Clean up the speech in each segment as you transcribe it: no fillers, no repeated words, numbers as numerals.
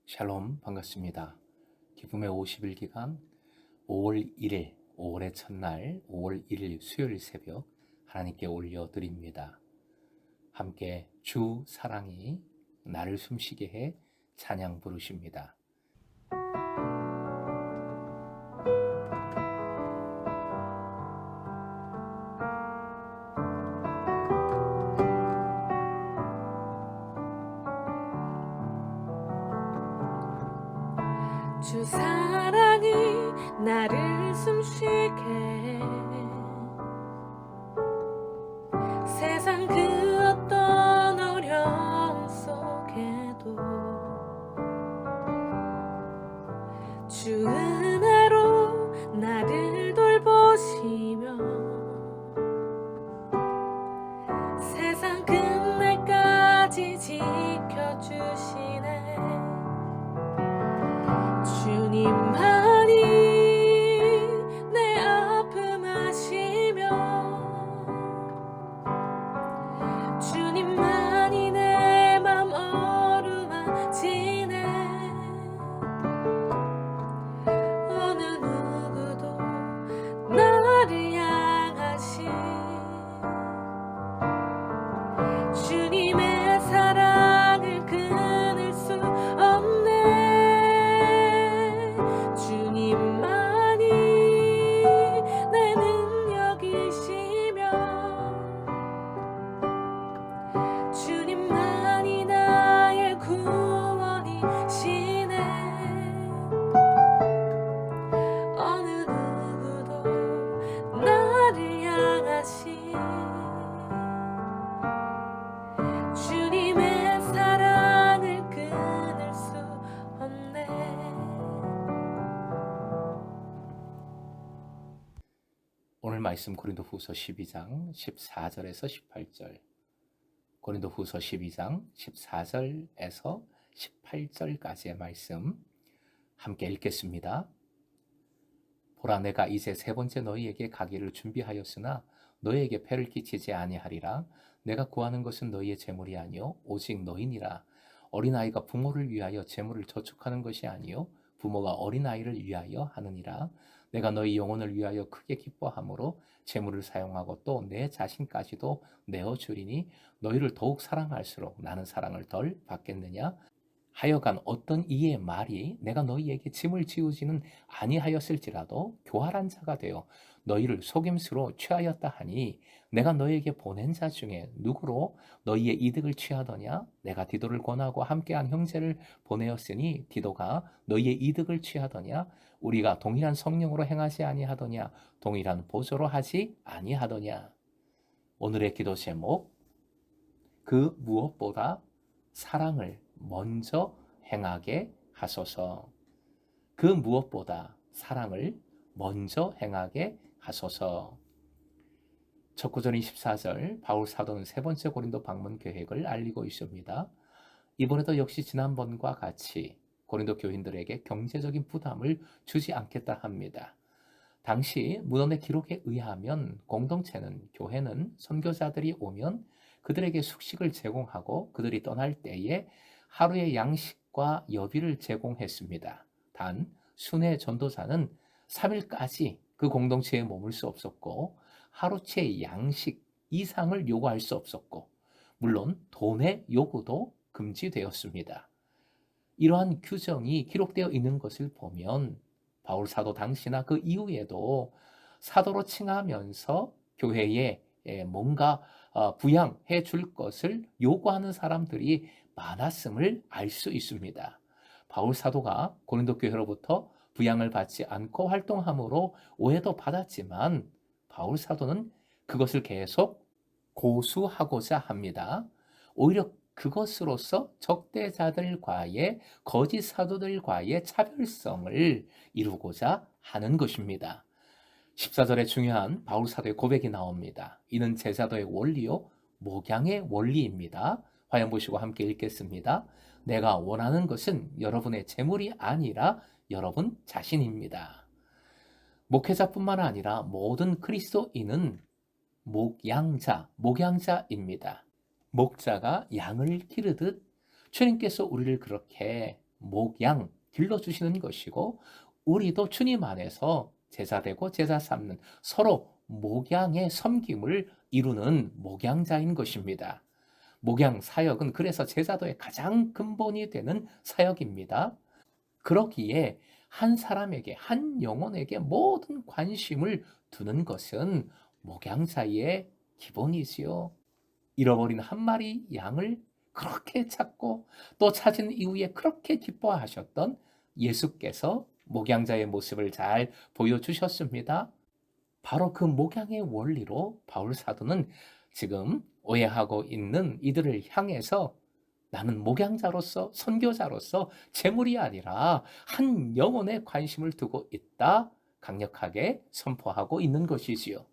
샬롬 반갑습니다. 기쁨의 50일 기간 5월 1일, 5월의 첫날 5월 1일 수요일 새벽 하나님께 올려드립니다. 함께 주 사랑이 나를 숨쉬게 해 찬양 부르십니다. 주 사랑이 나를 숨쉬게 해. 세상 그 어떤 어려움 속에도 주 은혜로 나를 돌보시며 세상 끝날까지 지켜주시네. 주님만이 내 아픔 아시며 주님만이 내 맘 어루만지네. 어느 누구도 나를 향하신 주님의 사랑을 끊을 수 없네. 주님만이 내 능력이시며 주님만이 나의 구원이시네. 어느 누구도 나를 향하신 주님의 사랑을 끊을 수 없네. 오늘 말씀 고린도후서 12장 14절에서 18절. 고린도후서 12장 14절에서 18절까지의 말씀 함께 읽겠습니다. 보라, 내가 이제 세 번째 너희에게 가기를 준비하였으나 너희에게 폐를 끼치지 아니하리라. 내가 구하는 것은 너희의 재물이 아니요 오직 너희니라. 어린아이가 부모를 위하여 재물을 저축하는 것이 아니요 부모가 어린아이를 위하여 하느니라. 내가 너희 영혼을 위하여 크게 기뻐함으로 재물을 사용하고 또 내 자신까지도 내어주리니 너희를 더욱 사랑할수록 나는 사랑을 덜 받겠느냐. 하여간 어떤 이의 말이 내가 너희에게 짐을 지우지는 아니하였을지라도 교활한 자가 되어 너희를 속임수로 취하였다 하니 내가 너희에게 보낸 자 중에 누구로 너희의 이득을 취하더냐. 내가 디도를 권하고 함께한 형제를 보내었으니 디도가 너희의 이득을 취하더냐. 우리가 동일한 성령으로 행하지 아니하더냐. 동일한 보조로 하지 아니하더냐. 오늘의 기도 제목, 그 무엇보다 사랑을 먼저 행하게 하소서. 그 무엇보다 사랑을 먼저 행하게 하소서. 첫 구절 24절, 바울 사도는 세 번째 고린도 방문 계획을 알리고 있습니다. 이번에도 역시 지난번과 같이 고린도 교인들에게 경제적인 부담을 주지 않겠다 합니다. 당시 문헌의 기록에 의하면 공동체는, 교회는 선교사들이 오면 그들에게 숙식을 제공하고 그들이 떠날 때에 하루의 양식과 여비를 제공했습니다. 단 순회 전도사는 3일까지 그 공동체에 머물 수 없었고 하루치의 양식 이상을 요구할 수 없었고 물론 돈의 요구도 금지되었습니다. 이러한 규정이 기록되어 있는 것을 보면 바울 사도 당시나 그 이후에도 사도로 칭하면서 교회에 뭔가 부양해 줄 것을 요구하는 사람들이 많았음을 알 수 있습니다. 바울 사도가 고린도 교회로부터 부양을 받지 않고 활동함으로 오해도 받았지만 바울 사도는 그것을 계속 고수하고자 합니다. 오히려 그것으로서 적대자들과의, 거짓 사도들과의 차별성을 이루고자 하는 것입니다. 14절에 중요한 바울 사도의 고백이 나옵니다. 이는 제사도의 원리요 목양의 원리입니다. 화면 보시고 함께 읽겠습니다. 내가 원하는 것은 여러분의 재물이 아니라 여러분 자신입니다. 목회자뿐만 아니라 모든 그리스도인은 목양자입니다. 목자가 양을 기르듯 주님께서 우리를 그렇게 목양 길러주시는 것이고 우리도 주님 안에서 제자되고 제자 삼는 서로 목양의 섬김을 이루는 목양자인 것입니다. 목양 사역은 그래서 제자도의 가장 근본이 되는 사역입니다. 그러기에 한 사람에게, 한 영혼에게 모든 관심을 두는 것은 목양자의 기본이지요. 잃어버린 한 마리 양을 그렇게 찾고 또 찾은 이후에 그렇게 기뻐하셨던 예수께서 목양자의 모습을 잘 보여주셨습니다. 바로 그 목양의 원리로 바울 사도는 지금 오해하고 있는 이들을 향해서 나는 목양자로서 선교자로서 재물이 아니라 한 영혼에 관심을 두고 있다 강력하게 선포하고 있는 것이지요.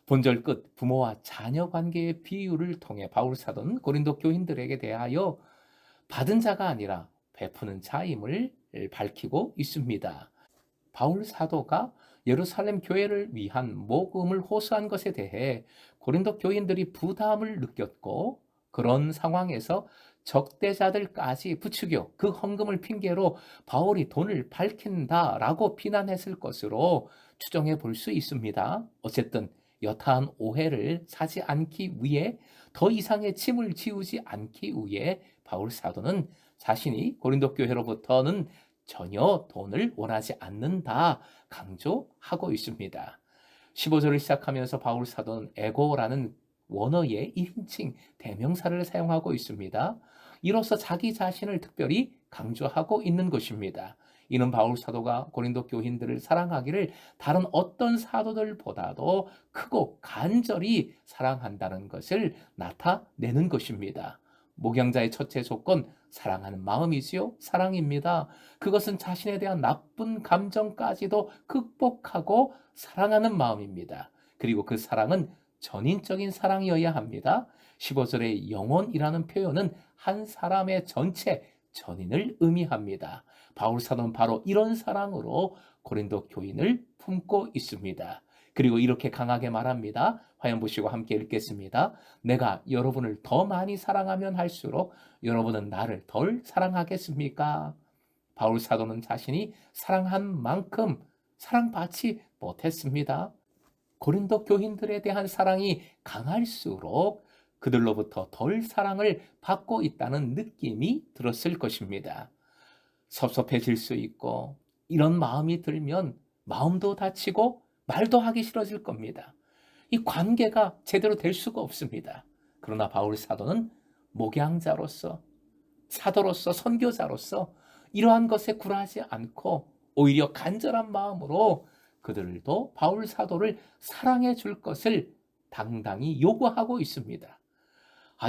본절 끝 부모와 자녀 관계의 비유를 통해 바울 사도는 고린도 교인들에게 대하여 받은 자가 아니라 베푸는 자임을 밝히고 있습니다. 바울 사도가 예루살렘 교회를 위한 모금을 호소한 것에 대해 고린도 교인들이 부담을 느꼈고 그런 상황에서 적대자들까지 부추겨 그 헌금을 핑계로 바울이 돈을 밝힌다라고 비난했을 것으로 추정해 볼 수 있습니다. 어쨌든 여타한 오해를 사지 않기 위해 더 이상의 짐을 지우지 않기 위해 바울 사도는 자신이 고린도 교회로부터는 전혀 돈을 원하지 않는다 강조하고 있습니다. 15절을 시작하면서 바울 사도는 에고라는 원어의 1인칭 대명사를 사용하고 있습니다. 이로써 자기 자신을 특별히 강조하고 있는 것입니다. 이는 바울 사도가 고린도 교인들을 사랑하기를 다른 어떤 사도들보다도 크고 간절히 사랑한다는 것을 나타내는 것입니다. 목양자의 첫째 조건, 사랑하는 마음이지요. 사랑입니다. 그것은 자신에 대한 나쁜 감정까지도 극복하고 사랑하는 마음입니다. 그리고 그 사랑은 전인적인 사랑이어야 합니다. 15절의 영혼이라는 표현은 한 사람의 전체, 전인을 의미합니다. 바울 사도는 바로 이런 사랑으로 고린도 교인을 품고 있습니다. 그리고 이렇게 강하게 말합니다. 화면 보시고 함께 읽겠습니다. 내가 여러분을 더 많이 사랑하면 할수록 여러분은 나를 덜 사랑하겠습니까? 바울 사도는 자신이 사랑한 만큼 사랑받지 못했습니다. 고린도 교인들에 대한 사랑이 강할수록 그들로부터 덜 사랑을 받고 있다는 느낌이 들었을 것입니다. 섭섭해질 수 있고 이런 마음이 들면 마음도 다치고 말도 하기 싫어질 겁니다. 이 관계가 제대로 될 수가 없습니다. 그러나 바울 사도는 목양자로서, 사도로서, 선교자로서 이러한 것에 굴하지 않고 오히려 간절한 마음으로 그들도 바울 사도를 사랑해 줄 것을 당당히 요구하고 있습니다.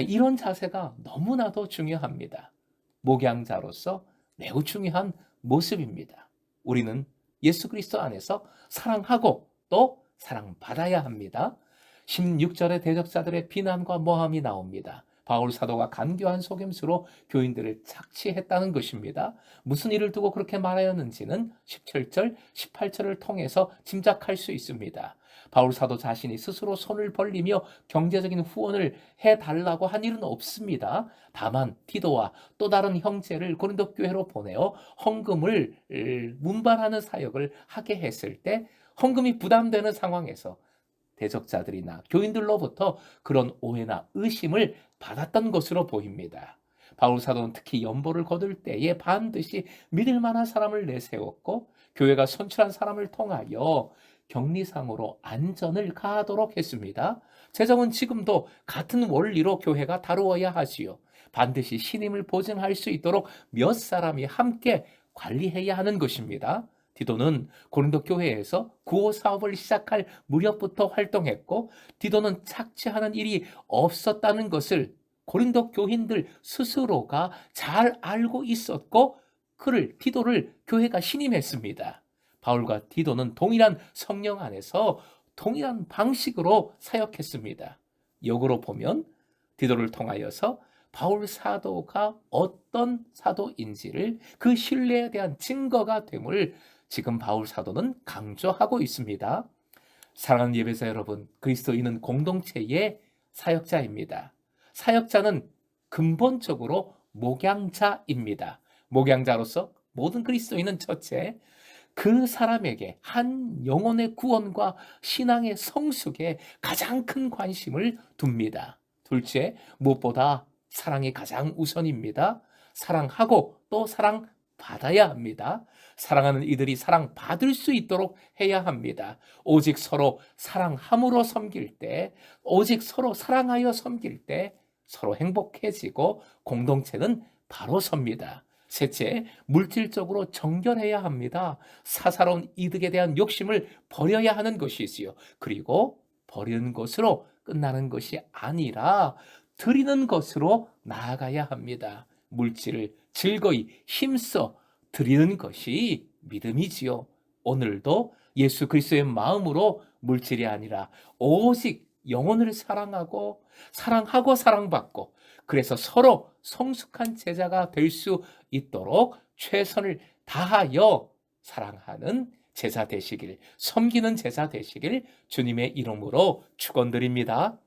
이런 자세가 너무나도 중요합니다. 목양자로서 매우 중요한 모습입니다. 우리는 예수 그리스도 안에서 사랑하고 또 사랑받아야 합니다. 16절의 대적자들의 비난과 모함이 나옵니다. 바울 사도가 간교한 속임수로 교인들을 착취했다는 것입니다. 무슨 일을 두고 그렇게 말하였는지는 17절, 18절을 통해서 짐작할 수 있습니다. 바울 사도 자신이 스스로 손을 벌리며 경제적인 후원을 해달라고 한 일은 없습니다. 다만 디도와 또 다른 형제를 고린도 교회로 보내어 헌금을 운반하는 사역을 하게 했을 때 헌금이 부담되는 상황에서 대적자들이나 교인들로부터 그런 오해나 의심을 받았던 것으로 보입니다. 바울 사도는 특히 연보를 거둘 때에 반드시 믿을 만한 사람을 내세웠고 교회가 선출한 사람을 통하여 격리상으로 안전을 가하도록 했습니다. 재정은 지금도 같은 원리로 교회가 다루어야 하지요. 반드시 신임을 보증할 수 있도록 몇 사람이 함께 관리해야 하는 것입니다. 디도는 고린도 교회에서 구호 사업을 시작할 무렵부터 활동했고 디도는 착취하는 일이 없었다는 것을 고린도 교인들 스스로가 잘 알고 있었고 디도를 교회가 신임했습니다. 바울과 디도는 동일한 성령 안에서 동일한 방식으로 사역했습니다. 역으로 보면 디도를 통하여서 바울 사도가 어떤 사도인지를 그 신뢰에 대한 증거가 됨을 지금 바울 사도는 강조하고 있습니다. 사랑하는 예배자 여러분, 그리스도인은 공동체의 사역자입니다. 사역자는 근본적으로 목양자입니다. 목양자로서 모든 그리스도인은 첫째, 그 사람에게 한 영혼의 구원과 신앙의 성숙에 가장 큰 관심을 둡니다. 둘째, 무엇보다 사랑이 가장 우선입니다. 사랑하고 또 사랑받아야 합니다. 사랑하는 이들이 사랑받을 수 있도록 해야 합니다. 오직 서로 사랑함으로 섬길 때, 오직 서로 사랑하여 섬길 때 서로 행복해지고 공동체는 바로 섭니다. 셋째, 물질적으로 정결해야 합니다. 사사로운 이득에 대한 욕심을 버려야 하는 것이지요. 그리고 버리는 것으로 끝나는 것이 아니라 드리는 것으로 나아가야 합니다. 물질을 즐거이 힘써 드리는 것이 믿음이지요. 오늘도 예수 그리스도의 마음으로 물질이 아니라 오직 영혼을 사랑하고 사랑받고 그래서 서로 성숙한 제자가 될 수 있도록 최선을 다하여 사랑하는 제자 되시길, 섬기는 제자 되시길 주님의 이름으로 축원드립니다.